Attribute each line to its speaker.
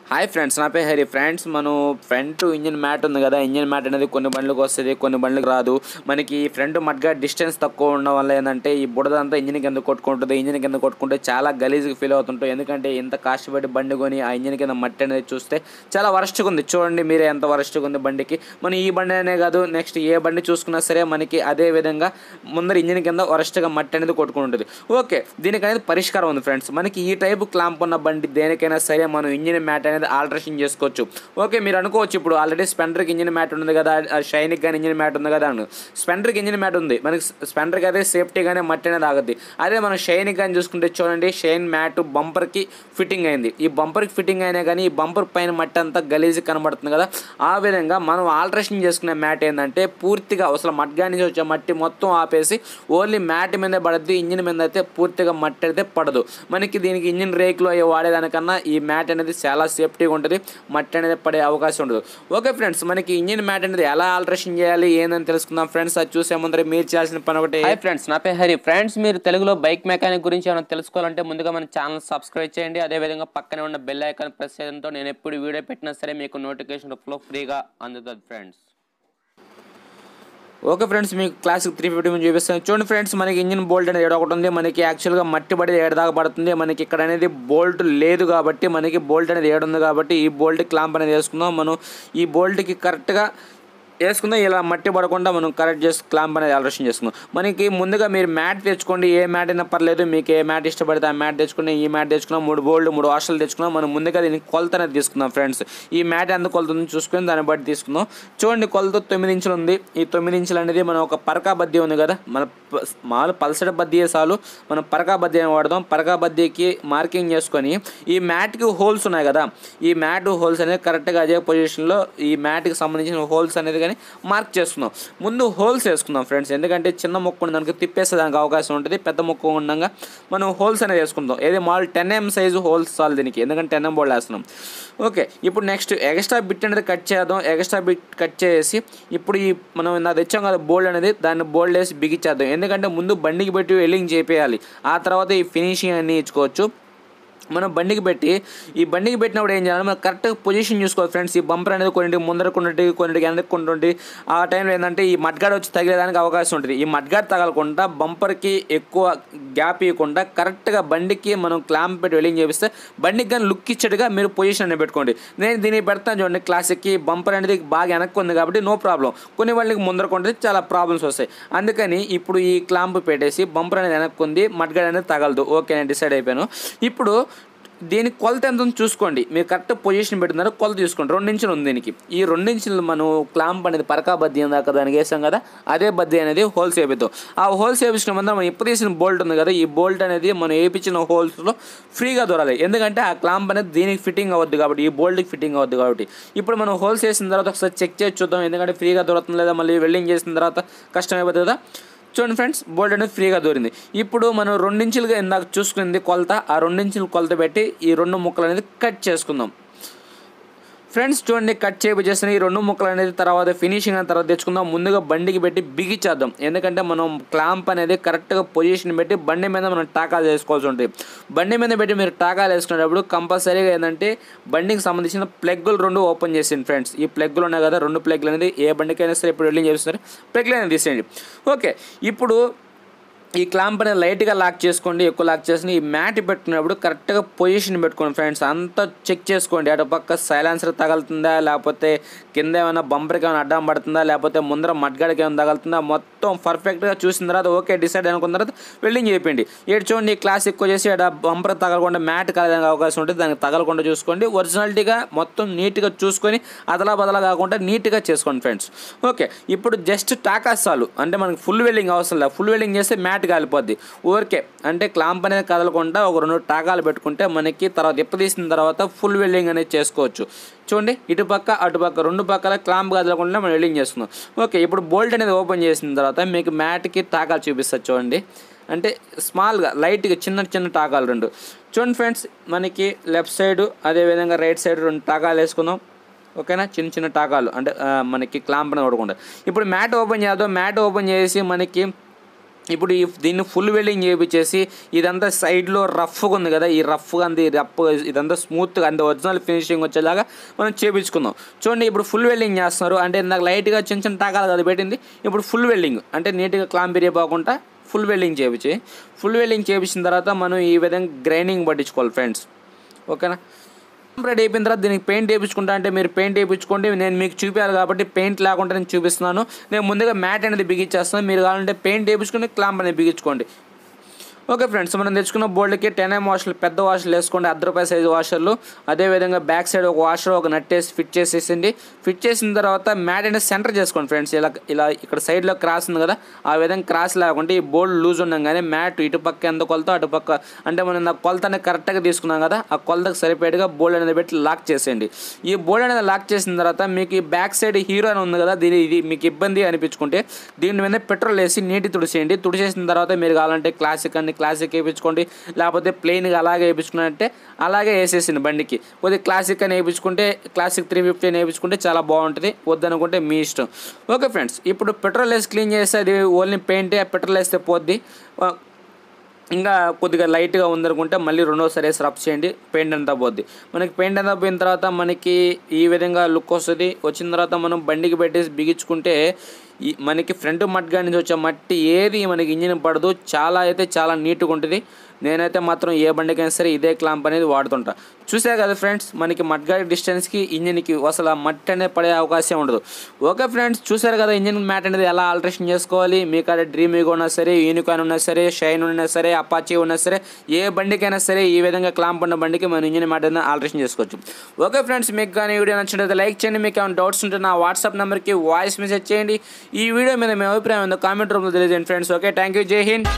Speaker 1: Hi friends, నా పేరు Hari. Friends, మనం ఫ్రంట్ ఇంజిన్ మ్యాట్ ఉంది కదా, ఇంజిన్ మ్యాట్ అనేది కొన్ని బండ్లకు వస్తుంది, కొన్ని బండ్లకు రాదు. మనకి ఫ్రంట్ మడ్గా డిస్టెన్స్ తక్కువ ఉండడం వల్ల ఏంటంటే ఈ బుడదంతా ఇంజిన్ కింద కొట్టుకుంటుంది. ఇంజిన్ కింద కొట్టుకుంటే చాలా గలీజ్గా ఫీల్ అవుతుంటాం. ఎందుకంటే ఇంత కష్టపడి బండి కొని ఆ ఇంజిన్ కింద మట్టి అనేది చూస్తే చాలా వరస్ట్గా ఉంది. చూడండి మీరే ఎంత వరస్ట్గా ఉంది బండికి. మనం ఈ బండి అనే కాదు, నెక్స్ట్ ఏ బండి చూసుకున్నా సరే మనకి అదే విధంగా ముందర ఇంజిన్ కింద వరస్ట్గా మట్టి అనేది కొట్టుకుంటుంది. ఓకే, దీనికి అనేది పరిష్కారం ఉంది ఫ్రెండ్స్. మనకి ఈ టైపు క్లాంప్ ఉన్న బండి దేనికైనా సరే మనం ఇంజిన్ మ్యాట్ అనేది ఆల్టరేషన్ చేసుకోవచ్చు. ఓకే, మీరు అనుకోవచ్చు ఇప్పుడు ఆల్రెడీ స్పెండర్కి ఇంజిన్ మ్యాట్ ఉంది కదా, షైనిక్ కానీ ఇంజిన్ మ్యాట్ ఉంది కదా అని. స్పెండర్కి ఇంజిన్ మ్యాట్ ఉంది, మనకి స్పెండర్కి అదే సేఫ్టీగానే మట్టి అనేది ఆగద్ది. అదే మనం షైనిక్ కానీ చూసుకుంటే చూడండి, షైన్ మ్యాట్ బంపర్కి ఫిట్టింగ్ అయింది. ఈ బంపర్కి ఫిట్టింగ్ అయినా కానీ ఈ బంపర్ పైన మట్టి అంతా గలీజ్ కనబడుతుంది కదా. ఆ విధంగా మనం ఆల్టరేషన్ చేసుకునే మ్యాట్ ఏంటంటే పూర్తిగా అసలు మడ్గా నుంచి వచ్చే మట్టి మొత్తం ఆపేసి ఓన్లీ మ్యాట్ మీదే పడుద్ది, ఇంజిన్ మీద అయితే పూర్తిగా మట్టి అయితే పడదు. మనకి దీనికి ఇంజిన్ రేకులు అవి వాడేదానికన్నా ఈ మ్యాట్ అనేది చాలా సేఫ్టీగా ఉంటుంది, మట్టి అనేది పడే అవకాశం ఉండదు. ఓకే ఫ్రెండ్స్, మనకి ఇంజిన్ మ్యాట్ అనేది ఎలా ఆల్టరేషన్ చేయాలి ఏందని తెలుసుకుందాం ఫ్రెండ్స్. అది చూసే ముందర మీరు చేయాల్సిన పని ఒకటి.
Speaker 2: హాయ్ ఫ్రెండ్స్, నా పేరు హరి. ఫ్రెండ్స్, మీరు తెలుగులో బైక్ మెకానిక్ గురించి ఏమైనా తెలుసుకోవాలంటే ముందుగా మన ఛానల్ సబ్స్క్రైబ్ చేయండి. అదేవిధంగా పక్కనే ఉన్న బెల్ ఐకాన్ ప్రెస్ చేయడంతో నేను ఎప్పుడు వీడియో పెట్టినా సరే మీకు నోటిఫికేషన్ రూపంలో ఫ్రీగా అందుతుంది ఫ్రెండ్స్.
Speaker 1: ఓకే ఫ్రెండ్స్, మీకు క్లాసిక్ 350 నుంచి చూపిస్తాను. చూడండి ఫ్రెండ్స్, మనకి ఇంజిన్ బోల్ట్ అనేది ఒకటి ఉంది. మనకి యాక్చువల్గా మట్టి పడి ఏడదాకా పడుతుంది. మనకి ఇక్కడ అనేది బోల్ట్ లేదు కాబట్టి మనకి బోల్ట్ అనేది ఏడుంది కాబట్టి ఈ బోల్ట్ క్లాంప్ అనేది వేసుకుందాం. మనం ఈ బోల్ట్కి కరెక్ట్గా వేసుకుందాం. ఇలా మట్టి పడకుండా మనం కరెక్ట్ చేసి క్లాంప్ అనేది ఆల్టరేషన్ చేసుకుందాం. మనకి ముందుగా మీరు మ్యాట్ తెచ్చుకోండి, ఏ మ్యాట్ అయినా పర్లేదు, మీకు ఏ మ్యాట్ ఇష్టపడితే ఆ మ్యాట్ తెచ్చుకుని ఈ మ్యాట్ తెచ్చుకున్నాం. 3 బోల్డ్ 3 వాషర్లు తెచ్చుకున్నాం. మనం ముందుగా దీనికి కొలత అనేది తీసుకుందాం ఫ్రెండ్స్. ఈ మ్యాట్ ఎంత కొలత ఉందో చూసుకొని దాన్ని బట్టి తీసుకుందాం. చూడండి, కొలత 9 ఇంచులు ఉంది. ఈ 9 ఇంచులు అనేది మనం ఒక పరకా బద్దీ ఉంది కదా, మన మామూలు పల్సటి బద్దీ చాలు, మనం పరకా బద్దీ అని వాడదాం. పరకా బద్దీకి మార్కింగ్ చేసుకొని ఈ మ్యాట్కి హోల్స్ ఉన్నాయి కదా, ఈ మ్యాట్ హోల్స్ అనేది కరెక్ట్గా అదే పొజిషన్లో ఈ మ్యాట్కి సంబంధించిన హోల్స్ అనేది కానీ మార్క్ చేసుకుందాం. ముందు హోల్స్ వేసుకుందాం ఫ్రెండ్స్, ఎందుకంటే చిన్న మొక్క ఉన్న దానికి తిప్పేస్తే దానికి అవకాశం ఉంటుంది. పెద్ద మొక్క ఉండగా మనం హోల్స్ అనేది వేసుకుందాం. ఏది మామూలు 10mm సైజు హోల్స్ చాలు దీనికి, ఎందుకంటే 10mm బోల్డ్ వేస్తున్నాం. ఓకే, ఇప్పుడు నెక్స్ట్ ఎక్స్ట్రా బిట్ అనేది కట్ చేద్దాం. ఎక్స్ట్రా బిట్ కట్ చేసి ఇప్పుడు ఈ మనం నాకు తెచ్చాం కదా బోల్డ్ అనేది, దాన్ని బోల్డ్ వేసి బిగించేద్దాం. ఎందుకంటే ముందు బండికి పెట్టి వెల్డింగ్ చేయాలి, ఆ తర్వాత ఈ ఫినిషింగ్ అన్నీ ఇచ్చుకోవచ్చు. మనం బండికి పెట్టి ఈ బండికి పెట్టినప్పుడు ఏం చేయాలి, మనం కరెక్ట్గా పొజిషన్ చూసుకోవాలి ఫ్రెండ్స్. ఈ బంపర్ అనేది కొన్నింటి ముందరకు ఉన్నట్టు, కొన్నింటికి వెనక్కుంటుంటే ఆ టైంలో ఏంటంటే ఈ మడ్గాడ్ వచ్చి తగిలేదానికి అవకాశం ఉంటుంది. ఈ మడ్గాడ్ తగలకుండా బంపర్కి ఎక్కువ గ్యాప్ ఇవ్వకుండా కరెక్ట్గా బండికి మనం క్లాంప్ పెట్టి వెల్డింగ్ చేపిస్తే బండికి కానీ లుక్ ఇచ్చేట్టుగా మీరు పొజిషన్ అనేది పెట్టుకోండి. నేను దీన్ని పెడతాను చూడండి, క్లాసిక్కి బంపర్ అనేది బాగా వెనక్కి ఉంది కాబట్టి నో ప్రాబ్లం. కొన్ని వాళ్ళకి ముందరకు ఉంటుంది, చాలా ప్రాబ్లమ్స్ వస్తాయి. అందుకని ఇప్పుడు ఈ క్లాంప్ పెట్టేసి బంపర్ అనేది వెనక్కి ఉంది, మడ్గాడ్ అనేది తగలదు. ఓకే, నేను డిసైడ్ అయిపోయాను. ఇప్పుడు దీనికి కొలత ఎంత ఉందో చూసుకోండి. మీరు కరెక్ట్ పొజిషన్ పెడుతున్నారు, కొలత చూసుకోండి. 2 ఇంచులు ఉంది దీనికి. ఈ 2 ఇంచులు మనం క్లాంప్ అనేది పరకా బద్దీ దాకా దానికి వేసాం కదా, అదే బద్దీ అనేది హోల్స్ వేపిద్దాం. ఆ హోల్స్ వేపించిన ముందు మనం ఇప్పుడు తీసిన బోల్ట్ ఉంది కదా, ఈ బోల్ట్ అనేది మనం వేయించిన హోల్స్లో ఫ్రీగా దొరాలి. ఎందుకంటే ఆ క్లాంప్ అనేది దీనికి ఫిట్టింగ్ అవ్వద్దు కాబట్టి, ఈ బోల్ట్కి ఫిట్టింగ్ అవ్వద్దు కాబట్టి. ఇప్పుడు మనం హోల్స్ వేసిన తర్వాత ఒకసారి చెక్ చేసి చూద్దాం, ఎందుకంటే ఫ్రీగా దొరుకుతుంది లేదా మళ్ళీ వెల్డింగ్ చేసిన తర్వాత కష్టం అయిపోతుంది కదా. చూడండి ఫ్రెండ్స్, బోల్ట్ అనేది ఫ్రీగా దొరింది. ఇప్పుడు మనం 2 ఇంచులుగా ఇందాక చూసుకుంది కొలత, ఆ 2 ఇంచులు కొలత పెట్టి ఈ 2 ముక్కలు అనేది కట్ చేసుకుందాం ఫ్రెండ్స్. చూడండి, కట్ చేసిన ఈ 2 ముక్కలు అనేది తర్వాత ఫినిషింగ్ అయిన తర్వాత తెచ్చుకుందాం. ముందుగా బండికి పెట్టి బిగిచేద్దాం, ఎందుకంటే మనం క్లాంప్ అనేది కరెక్ట్గా పొజిషన్ పెట్టి బండి మీద మనం టాకాలు వేసుకోవాల్సి ఉంటుంది. బండి మీద పెట్టి మీరు టాకాలు వేసుకునేటప్పుడు కంపల్సరీగా ఏంటంటే బండికి సంబంధించిన ప్లగ్గులు 2 ఓపెన్ చేసింది ఫ్రెండ్స్. ఈ ప్లగ్గులు ఉన్నాయి కదా, 2 ప్లగ్లు అనేది ఏ బండికైనా సరే ఇప్పుడు వెల్డింగ్ చేస్తున్నారు, ప్లగ్లు అనేది తీసేయండి. ఓకే, ఇప్పుడు ఈ క్లాంప్ అనేది లైట్గా లాక్ చేసుకోండి, ఎక్కువ లాక్ చేసి ఈ మ్యాట్ పెట్టుకున్నప్పుడు కరెక్ట్గా పొజిషన్ పెట్టుకోండి ఫ్రెండ్స్. అంతా చెక్ చేసుకోండి, అటు పక్క సైలెన్సర్ తగులుతుందా, లేకపోతే కింద ఏమైనా బంపర్కి ఏమైనా అడ్డం పడుతుందా, లేకపోతే ముందర మడ్గాడికి ఏమైనా తగులుతుందా, మొత్తం పర్ఫెక్ట్గా చూసిన తర్వాత ఓకే డిసైడ్ అనుకున్న తర్వాత వెల్డింగ్ చేయండి. ఇటు చూడండి, క్లాస్ ఎక్కువ చేసి అక్కడ బంపర్ తగలకుండా మ్యాట్ కలగడానికి అవకాశం ఉంటుంది, దానికి తగలకుండా చూసుకోండి. ఒరిజినాలిటీగా మొత్తం నీట్గా చూసుకొని అదలా బదలా కాకుండా నీట్గా చేసుకోండి ఫ్రెండ్స్. ఓకే, ఇప్పుడు జస్ట్ టాకాస్ చాలు, అంటే మనకి ఫుల్ వెల్డింగ్ అవసరం లేదు. ఫుల్ వెల్డింగ్ చేస్తే మ్యాట్ కాలిపోద్ది. ఊరికే అంటే క్లాంప్ అనేది కదలకుండా ఒక 2 టాకాలు పెట్టుకుంటే మనకి తర్వాత తీసిన తర్వాత ఫుల్ వెల్డింగ్ అనేది చేసుకోవచ్చు. చూడండి, ఇటుపక్క అటుపక్క 2 పక్కల క్లాంప్ కదలకుండా మనం వెల్డింగ్ చేస్తున్నాం. ఓకే, ఇప్పుడు బోల్ట్ అనేది ఓపెన్ చేసిన తర్వాత మీకు మ్యాట్కి టాకాలు చూపిస్తారు చూడండి, అంటే స్మాల్గా లైట్గా చిన్న చిన్న టాకాలు 2. చూడండి ఫ్రెండ్స్, మనకి లెఫ్ట్ సైడ్ అదేవిధంగా రైట్ సైడ్ 2 టాకాలు వేసుకుందాం. ఓకేనా, చిన్న చిన్న టాకాలు అంటే మనకి క్లాంప్ అనేది కొడకుండా. ఇప్పుడు మ్యాట్ ఓపెన్ చేద్దాం. మ్యాట్ ఓపెన్ చేసి మనకి ఇప్పుడు దీన్ని ఫుల్ వెల్డింగ్ చేయించేసి ఇదంతా సైడ్లో రఫ్గా ఉంది కదా, ఈ రఫ్గా అంది రఫ్ ఇదంతా స్మూత్గా అంత ఒరిజినల్ ఫినిషింగ్ వచ్చేలాగా మనం చేయించుకుందాం. చూడండి ఇప్పుడు ఫుల్ వెల్డింగ్ చేస్తున్నారు అంటే నాకు లైట్గా చిన్న చిన్న టాకాలు కదా పెట్టింది, ఇప్పుడు ఫుల్ వెల్డింగ్ అంటే నీట్గా క్లాంప్ విరిగిపోకుండా ఫుల్ వెల్డింగ్ చేయించి ఫుల్ వెల్డింగ్ చేయించిన తర్వాత మనం ఈ విధంగా గ్రైండింగ్ పట్టించుకోవాలి ఫ్రెండ్స్. ఓకేనా, కంప్లీట్ అయిపోయిన తర్వాత దీనికి పెయింట్ వేయించుకుంటా అంటే మీరు పెయింట్ వేయించుకోండి. నేను మీకు చూపించాలి కాబట్టి పెయింట్ లేకుండా నేను చూపిస్తున్నాను. నేను ముందుగా మ్యాట్ అనేది బిగించేస్తాను, మీరు కావాలంటే పెయింట్ వేయించుకుని క్లాంప్ అనేది బిగించుకోండి. ఓకే ఫ్రెండ్స్, మనం తెచ్చుకున్న బోల్డ్కి 10mm వాషర్లు పెద్ద వాషర్లు వేసుకోండి, ₹10 సైజు వాషర్లు. అదేవిధంగా బ్యాక్ సైడ్ ఒక వాషర్ ఒక నట్టేసి ఫిట్ చేసేసింది. ఫిట్ చేసిన తర్వాత మ్యాట్ అనేది సెంటర్ చేసుకోండి ఫ్రెండ్స్. ఇలా ఇక్కడ సైడ్లో క్రాస్ ఉంది కదా, ఆ విధంగా క్రాస్ లేకుంటే ఈ బోల్డ్ లూజ్ ఉండగానే మ్యాట్ ఇటుపక్క ఎంత కొలతో అటుపక్క అంటే మనం నా కొలత అనేది కరెక్ట్గా తీసుకున్నాం కదా, ఆ కొలతకు సరిపేటుగా బోల్డ్ అనేది పెట్టి లాక్ చేసేయండి. ఈ బోల్డ్ అనేది లాక్ చేసిన తర్వాత మీకు ఈ బ్యాక్ సైడ్ హీరో అని ఉంది కదా, ఇది మీకు ఇబ్బంది అనిపించుకుంటే దీని మీద పెట్రోల్ వేసి నీటి తుడిచేయండి. తుడిచేసిన తర్వాత మీరు కావాలంటే క్లాసిక్ వేయించుకోండి, లేకపోతే ప్లెయిన్గా అలాగే వేయించుకున్నట్టే అలాగే వేసేసింది బండికి. కొద్దిగా క్లాసిక్ అని వేయించుకుంటే క్లాసిక్ 350 అని వేయించుకుంటే చాలా బాగుంటుంది, వద్దనుకుంటే మీ ఇష్టం. ఓకే ఫ్రెండ్స్, ఇప్పుడు పెట్రోల్ వేసి క్లీన్ చేస్తే అది ఓన్లీ పెయింటే, పెట్రోల్ వేస్తే పోద్ది. ఇంకా కొద్దిగా లైట్గా ఉందనుకుంటే మళ్ళీ రెండోసారి వేసి రబ్ చేయండి, పెయింట్ అంతా పోద్ది. మనకి పెయింట్ అంతా పోయిన తర్వాత మనకి ఈ విధంగా లుక్ వస్తుంది. వచ్చిన తర్వాత మనం బండికి పెట్టేసి బిగించుకుంటే మనకి ఫ్రంట్ మడ్గార్డ్ నుంచి వచ్చే మట్టి ఏది మనకి ఇంజిన్ పడదు, చాలా నీట్గా ఉంటుంది. నేనైతే మాత్రం ఏ బండికైనా సరే ఇదే క్లాంప్ అనేది వాడుతుంటా. చూసారు కదా ఫ్రెండ్స్, మనకి మడ్గార్డ్ డిస్టెన్స్కి ఇంజిన్కి అసలు ఆ మట్టి అనేది పడే అవకాశం ఉండదు. ఓకే ఫ్రెండ్స్, చూసారు కదా ఇంజిన్ మ్యాట్ అనేది ఎలా ఆల్టరేషన్ చేసుకోవాలి. మీకు అదే డ్రీమీగా ఉన్నా సరే, యూనికార్న్ ఉన్నా సరే, షైన్ ఉన్నా సరే, అపాచీ ఉన్నా సరే, ఏ బండికైనా సరే ఈ విధంగా క్లాంప్ ఉన్న బండికి మన ఇంజిన్ మ్యాట్ అనేది ఆల్టరేషన్ చేసుకోవచ్చు. ఓకే ఫ్రెండ్స్, మీకు కానీ వీడియో నచ్చినట్లయితే లైక్ చేయండి. మీకు ఏమైనా డౌట్స్ ఉంటే నా వాట్సాప్ నెంబర్కి వాయిస్ మెసేజ్ చేయండి. ఈ వీడియో మీద మీ అభిప్రాయం ఉందో కామెంట్ రూపంలో తెలియజేయండి ఫ్రెండ్స్. ఓకే, థ్యాంక్ యూ, జై హింద్.